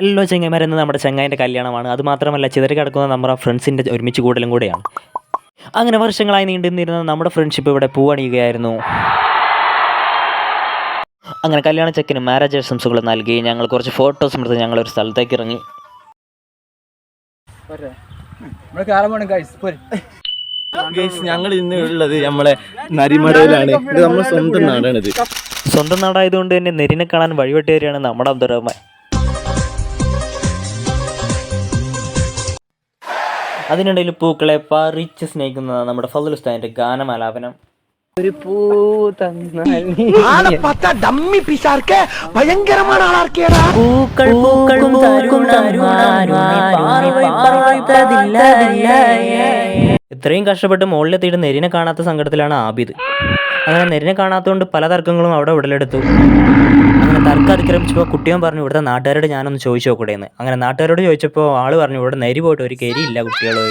Hello ചെങ്ങന്മാരെന്ന് നമ്മുടെ ചങ്ങായിൻ്റെ കല്യാണമാണ്. അതുമാത്രമല്ല ചിതറി കിടക്കുന്ന നമ്മുടെ ഫ്രണ്ട്സിൻ്റെ ഒരുമിച്ച് കൂടലും കൂടെയാണ്. അങ്ങനെ വർഷങ്ങളായി നീണ്ടുനിന്നിരുന്ന നമ്മുടെ ഫ്രണ്ട്ഷിപ്പ് ഇവിടെ പൂവണിയുകയായിരുന്നു. അങ്ങനെ കല്യാണ ചെക്കന് മാരേജ് ആശംസകൾ നൽകി ഞങ്ങൾ കുറച്ച് ഫോട്ടോസ് എടുത്ത് ഞങ്ങളൊരു സ്ഥലത്തേക്ക് ഇറങ്ങി. ഞങ്ങൾ ഇന്ന് ഉള്ളത് നമ്മളെ നരിമടയിലാണ്. ഇത് നമ്മുടെ സ്വന്തം നാടാണിത്. സ്വന്തം നാടായതുകൊണ്ട് തന്നെ നെരിനെ കാണാൻ വഴിവെട്ടിയവരെയാണ് നമ്മുടെ അബ്ദുറഹ്മാൻ. അതിനിടയിൽ പൂക്കളെ പറിച്ച് സ്നേഹിക്കുന്ന നമ്മുടെ ഫضل ഉസ്താദിന്റെ ഗാനമാലാപനം. ഒരു പൂ തന്നാൽ ഇത്രയും കഷ്ടപ്പെട്ട് മുകളിലെത്തിയിട്ട് നെരിനെ കാണാത്ത സങ്കടത്തിലാണ് ആബിദ്. അങ്ങനെ നെരിനെ കാണാത്തതുകൊണ്ട് പല തർക്കങ്ങളും അവിടെ ഉടലെടുത്തു. അങ്ങനെ തർക്കം അതിക്രമിച്ചപ്പോൾ കുട്ടിയൻ പറഞ്ഞു ഇവിടുത്തെ നാട്ടുകാരോട് ഞാനൊന്ന് ചോദിച്ചു നോക്കൂടെയെന്ന്. അങ്ങനെ നാട്ടുകാരോട് ചോദിച്ചപ്പോൾ ആൾ പറഞ്ഞു ഇവിടെ നെരി പോയിട്ട് ഒരു കരിയില്ല കുട്ടികളോ.